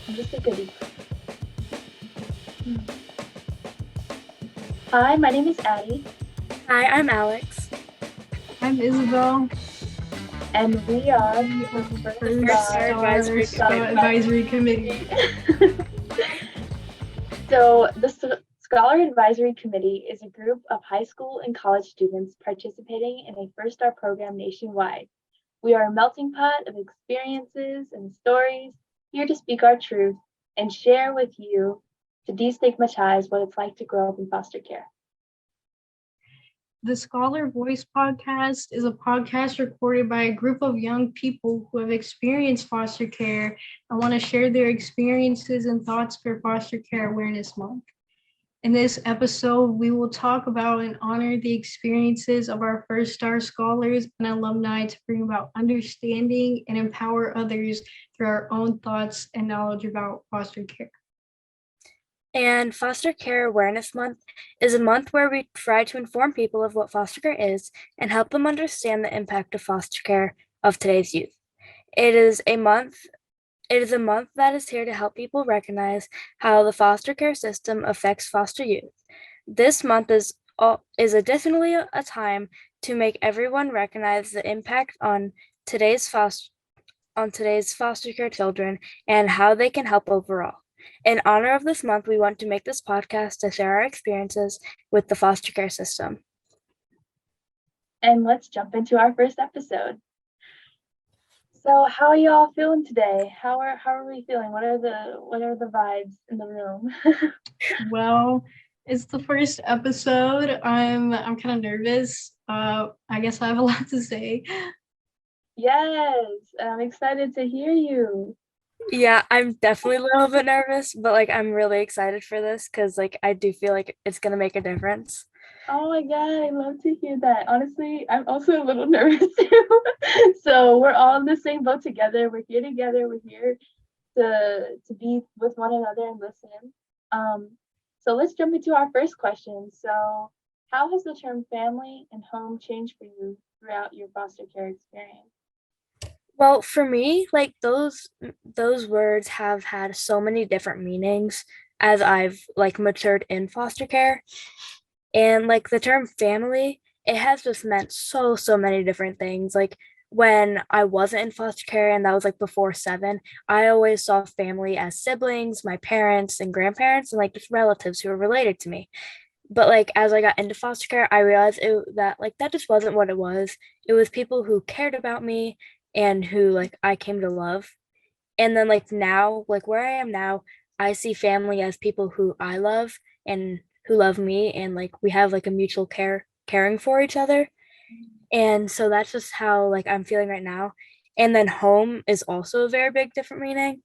I'm just a goodie. Hi, my name is Addie. Hi, I'm Alex. I'm Isabel. And we are the First First Star Advisory Star Committee. Advisory Committee. So, the Scholar Advisory Committee is a group of high school and college students participating in a First Star program nationwide. We are a melting pot of experiences and stories, here to speak our truth and share with you to destigmatize what it's like to grow up in foster care. The Scholar Voice podcast is a podcast recorded by a group of young people who have experienced foster care and want to share their experiences and thoughts for Foster Care Awareness Month. In this episode, we will talk about and honor the experiences of our First Star scholars and alumni to bring about understanding and empower others through our own thoughts and knowledge about foster care. And Foster Care Awareness Month is a month where we try to inform people of what foster care is and help them understand the impact of foster care of today's youth. It is a month that is here to help people recognize how the foster care system affects foster youth. This month is additionally a time to make everyone recognize the impact on today's foster care children and how they can help overall. In honor of this month, we want to make this podcast to share our experiences with the foster care system. And let's jump into our first episode. So, how are you all feeling today? How are we feeling? What are the vibes in the room? Well, it's the first episode. I'm kind of nervous. I guess I have a lot to say. Yes, I'm excited to hear you. Yeah, I'm definitely a little bit nervous, but I'm really excited for this because I do feel like it's gonna make a difference. Oh my God, I love to hear that. Honestly, I'm also a little nervous too. So we're all in the same boat together. We're here together. We're here to be with one another and listen. So let's jump into our first question. So, how has the term family and home changed for you throughout your foster care experience? Well, for me, those words have had so many different meanings as I've matured in foster care. And the term family, it has just meant so many different things. Like when I wasn't in foster care and that was before 7, I always saw family as siblings, my parents and grandparents, and just relatives who were related to me. But as I got into foster care, I realized that just wasn't what it was. It was people who cared about me and who I came to love. And then now, where I am now, I see family as people who I love and who love me, and we have a mutual caring for each other. And so that's just how I'm feeling right now. And then home is also a very big different meaning,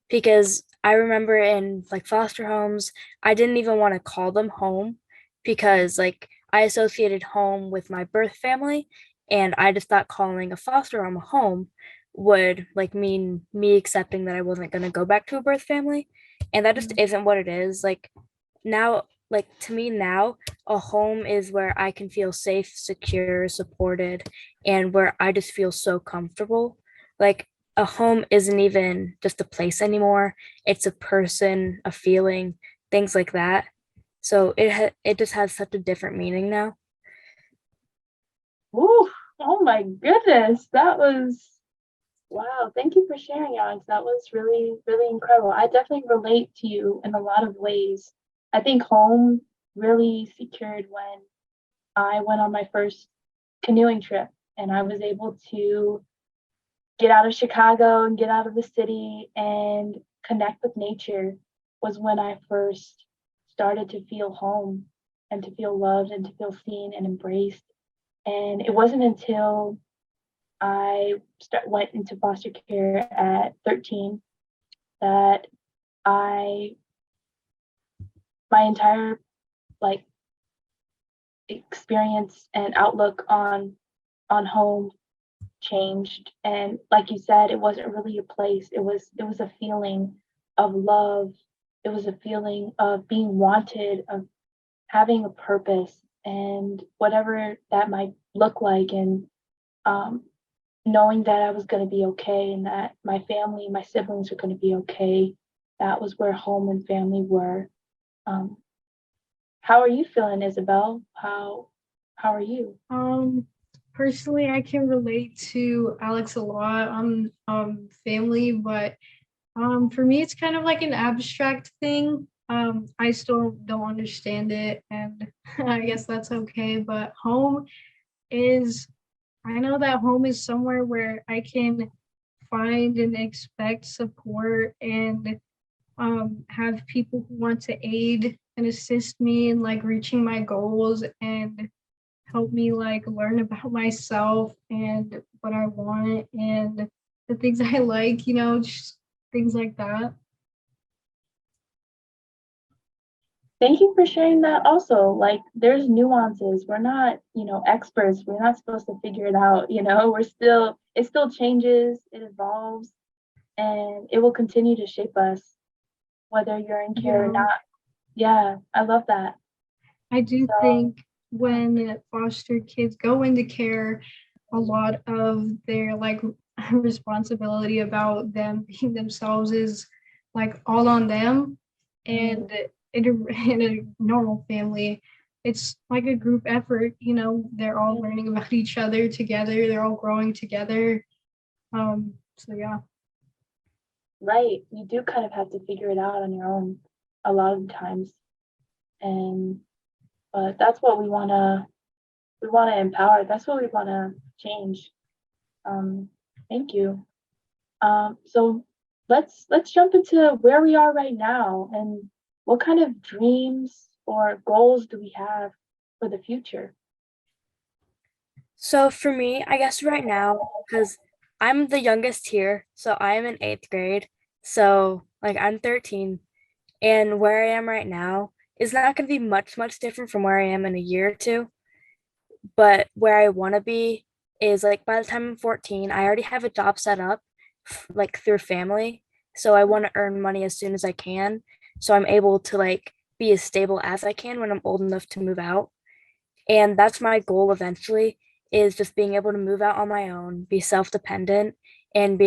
because I remember in foster homes, I didn't even want to call them home because I associated home with my birth family, and I just thought calling a foster home a home would mean me accepting that I wasn't going to go back to a birth family, and that just isn't what it is. Now, to me now, a home is where I can feel safe, secure, supported, and where I just feel so comfortable. A home isn't even just a place anymore. It's a person, a feeling, things like that. So it just has such a different meaning now. Ooh, oh my goodness, that was wow. Thank you for sharing, Alex. That was really, really incredible. I definitely relate to you in a lot of ways. I think home really secured when I went on my first canoeing trip and I was able to get out of Chicago and get out of the city and connect with nature was when I first started to feel home and to feel loved and to feel seen and embraced. And it wasn't until went into foster care at 13 that I my entire like experience and outlook on home changed. And like you said, it wasn't really a place. It was a feeling of love. It was a feeling of being wanted, of having a purpose, and whatever that might look like. And um, knowing that I was going to be okay and that my family, my siblings are going to be okay, that was where home and family were. Um, how are you feeling, Isabel? How are you? Personally, I can relate to Alex a lot on family, but for me, it's kind of like an abstract thing. I still don't understand it, and I guess that's okay. But home is, I know that home is somewhere where I can find and expect support and have people who want to aid and assist me in like reaching my goals and help me like learn about myself and what I want and the things I like, just things like that. Thank you for sharing that also. Like there's nuances. We're not, experts. We're not supposed to figure it out, it still changes, it evolves, and it will continue to shape us, whether you're in care or Yeah. not. Yeah, I love that. I do So, think when foster kids go into care, a lot of their like responsibility about them being themselves is like all on them. And in a normal family, it's like a group effort, they're all learning about each other together, they're all growing together. So yeah. right, you do kind of have to figure it out on your own a lot of times. And but that's what we wanna empower. That's what we wanna change. Um, thank you. So let's jump into where we are right now and what kind of dreams or goals do we have for the future? So for me, I guess right now, because I'm the youngest here, so I am in eighth grade. So like I'm 13, and where I am right now is not going to be much different from where I am in a year or two. But where I want to be is like by the time I'm 14, I already have a job set up, like through family. So I want to earn money as soon as I can. So I'm able to like be as stable as I can when I'm old enough to move out. And that's my goal eventually, is just being able to move out on my own, be self-dependent, and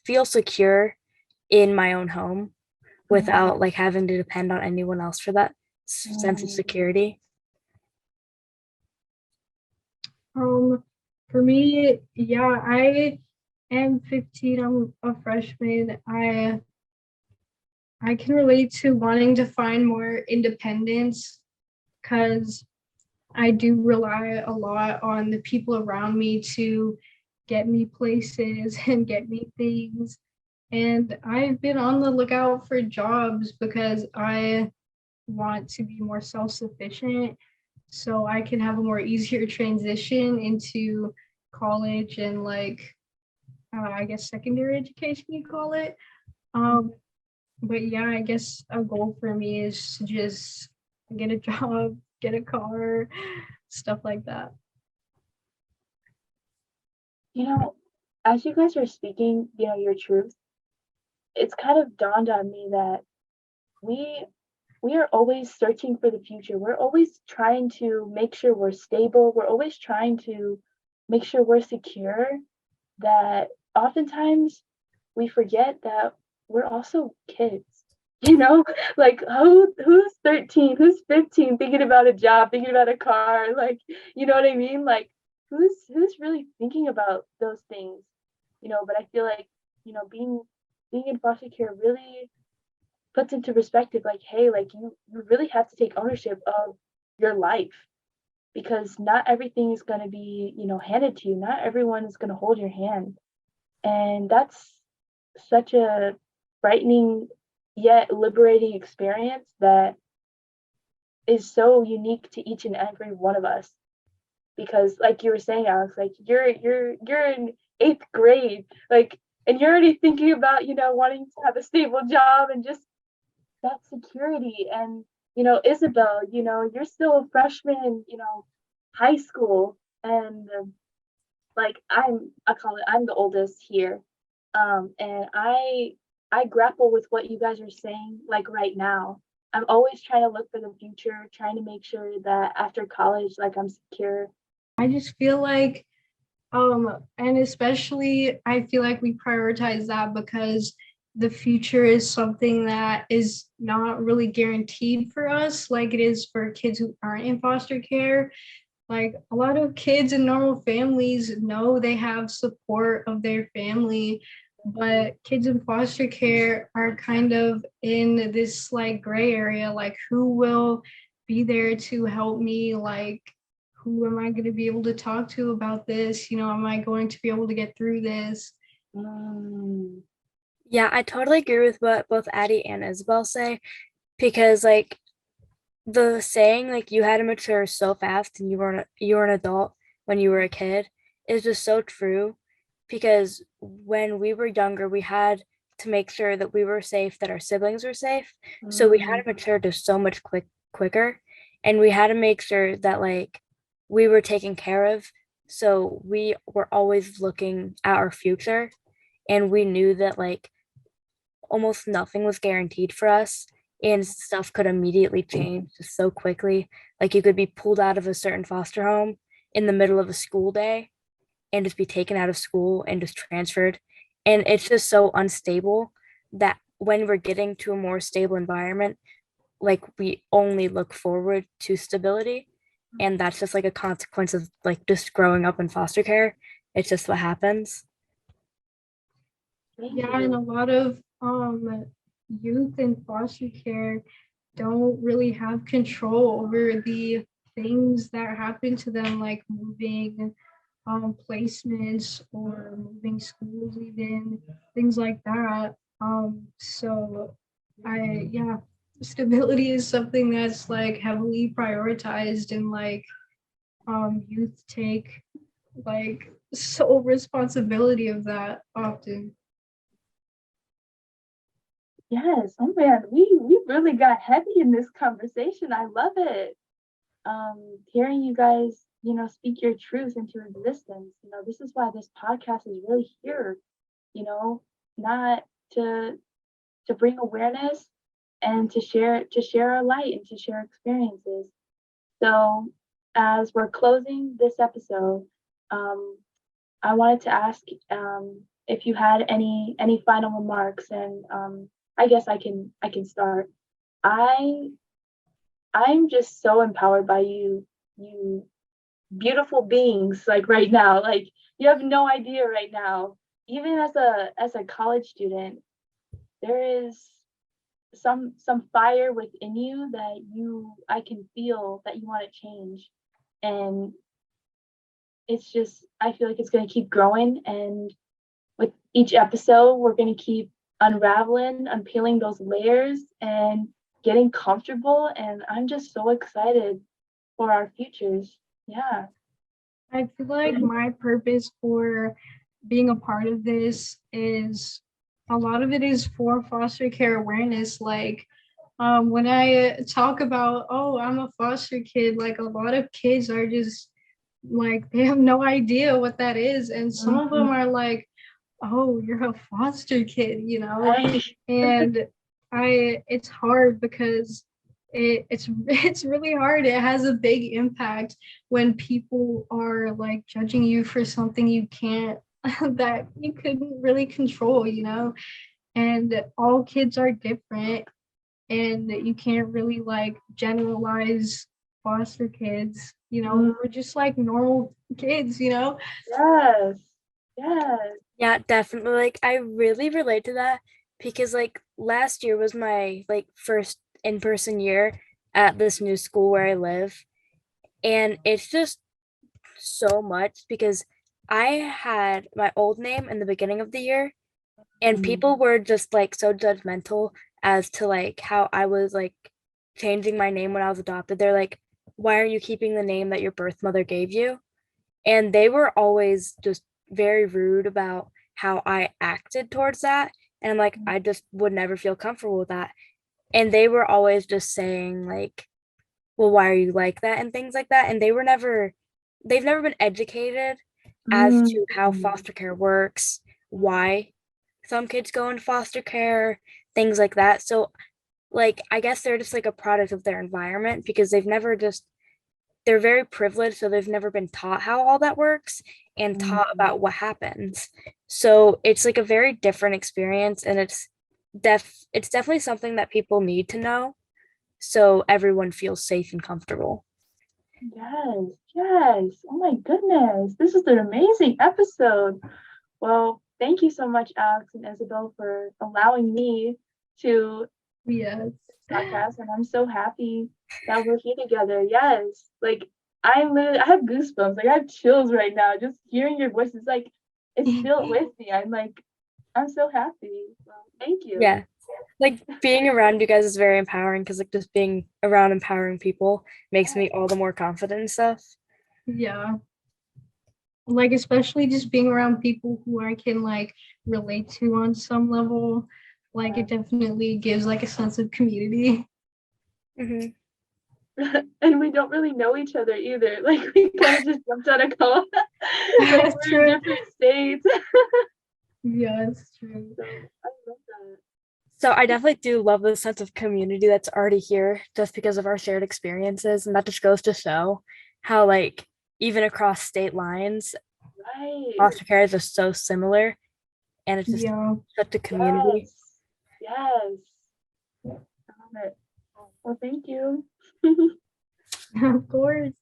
feel secure in my own home without like having to depend on anyone else for that sense of security. Um, for me, yeah, I am 15. I'm a freshman. I can relate to wanting to find more independence because I do rely a lot on the people around me to get me places and get me things. And I've been on the lookout for jobs because I want to be more self-sufficient so I can have a more easier transition into college and like I guess secondary education you call it. Um, but yeah, I guess a goal for me is to just get a job, get a car, stuff like that. You know, as you guys are speaking, your truth, it's kind of dawned on me that we we are always searching for the future. We're always trying to make sure we're stable. We're always trying to make sure we're secure. That oftentimes we forget that we're also kids. You know, like who's 13, who's 15 thinking about a job, thinking about a car, like you know what I mean? Like who's really thinking about those things? But I feel like, being in foster care really puts into perspective like, hey, like you really have to take ownership of your life because not everything is going to be, handed to you. Not everyone is going to hold your hand. And that's such a frightening yet liberating experience that is so unique to each and every one of us. Because like you were saying, Alex, like you're in eighth grade, like, and you're already thinking about, wanting to have a stable job and just that security. And Isabel, you're still a freshman in, high school. And like I'm the oldest here. And I grapple with what you guys are saying like right now. I'm always trying to look for the future, trying to make sure that after college, like I'm secure. I just feel like and especially I feel like we prioritize that because the future is something that is not really guaranteed for us like it is for kids who aren't in foster care. Like a lot of kids in normal families know they have support of their family, but kids in foster care are kind of in this like gray area, like who will be there to help me? Like, who am I going to be able to talk to about this? You know, am I going to be able to get through this? Mm, Yeah, I totally agree with what both Addie and Isabel say because like the saying like you had to mature so fast and you were an adult when you were a kid is just so true because when we were younger we had to make sure that we were safe, that our siblings were safe. So we had mm, to mature just so much quicker and we had to make sure that like we were taken care of. So we were always looking at our future and we knew that like almost nothing was guaranteed for us and stuff could immediately change just so quickly. Like you could be pulled out of a certain foster home in the middle of a school day and just be taken out of school and just transferred. And it's just so unstable that when we're getting to a more stable environment, like we only look forward to stability. And that's just like a consequence of like just growing up in foster care. It's just what happens. thank Yeah, and a you. lot of youth in foster care don't really have control over the things that happen to them, like moving placements or moving schools, even things like that. So yeah, stability is something that's like heavily prioritized and like youth take like sole responsibility of that often. Yes. Oh man, we really got heavy in this conversation. I love it. Hearing you guys, speak your truth into existence. This is why this podcast is really here, not to bring awareness and to share our light and to share experiences. So as we're closing this episode, um, I wanted to ask if you had any final remarks, and I guess I can start. I I'm just so empowered by you beautiful beings like right now. Like you have no idea right now. Even as a college student, there is some fire within you that you I can feel that you want to change. And it's just I feel like it's gonna keep growing, and with each episode we're gonna keep unraveling, unpeeling those layers and getting comfortable, and I'm just so excited for our futures. Yeah. I feel like my purpose for being a part of this is a lot of it is for foster care awareness. Like when I talk about, oh, I'm a foster kid, like a lot of kids are just like, they have no idea what that is. And some of them Mhm. are like, oh, you're a foster kid, you know? Right. And it's hard because it's it's really hard. It has a big impact when people are like judging you for something you can't that you couldn't really control, you know? And all kids are different and you can't really like generalize foster kids, you Mm, know? We're just like normal kids, you know? yes. Yes. Yeah, definitely. Like I really relate to that because like last year was my like first in-person year at this new school where I live. And it's just so much because I had my old name in the beginning of the year and Mm, people were just like so judgmental as to like how I was like changing my name when I was adopted. They're like, why are you keeping the name that your birth mother gave you? And they were always just very rude about how I acted towards that. And I'm like, I just would never feel comfortable with that. And they were always just saying, like, well, why are you like that? And things like that. And they've never been educated as to how mm, foster care works, why some kids go into foster care, things like that. So, like, I guess they're just like a product of their environment because they're very privileged, so they've never been taught how all that works and mm, taught about what happens. So it's like a very different experience and it's it's definitely something that people need to know so everyone feels safe and comfortable. Yes, yes. Oh my goodness. This is an amazing episode. Well, thank you so much, Alex and Isabel, for allowing me to Yes. podcast, and I'm so happy that we're here together. Yes. Like I have goosebumps. Like I have chills right now. Just hearing your voice is like it's still with me. I'm so happy. Well, thank you. Yeah. Like being around you guys is very empowering because like just being around empowering people makes me all the more confident and stuff. Yeah. Like especially just being around people who I can like relate to on some level. Like it definitely gives like a sense of community. Hmm. And we don't really know each other either. Like we kind of just jumped out of call. Like That's we're in true. different states. Yeah, it's true. So I love that. So I definitely do love the sense of community that's already here just because of our shared experiences. And that just goes to show how like even across state lines, Right. foster care is just so similar and it's just Yeah. such a community. Yes. I love it. Well, thank you. Of course.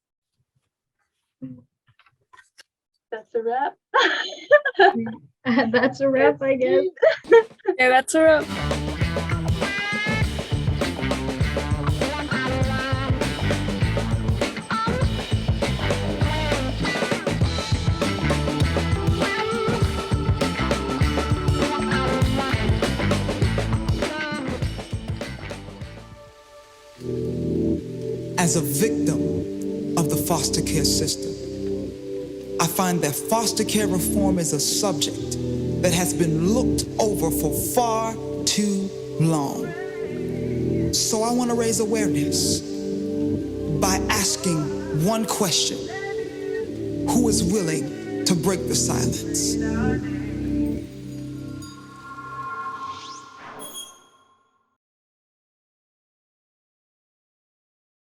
That's a wrap. That's a wrap, I guess. Yeah, that's a wrap. As a victim of the foster care system, I find that foster care reform is a subject that has been looked over for far too long. So I want to raise awareness by asking one question: who is willing to break the silence?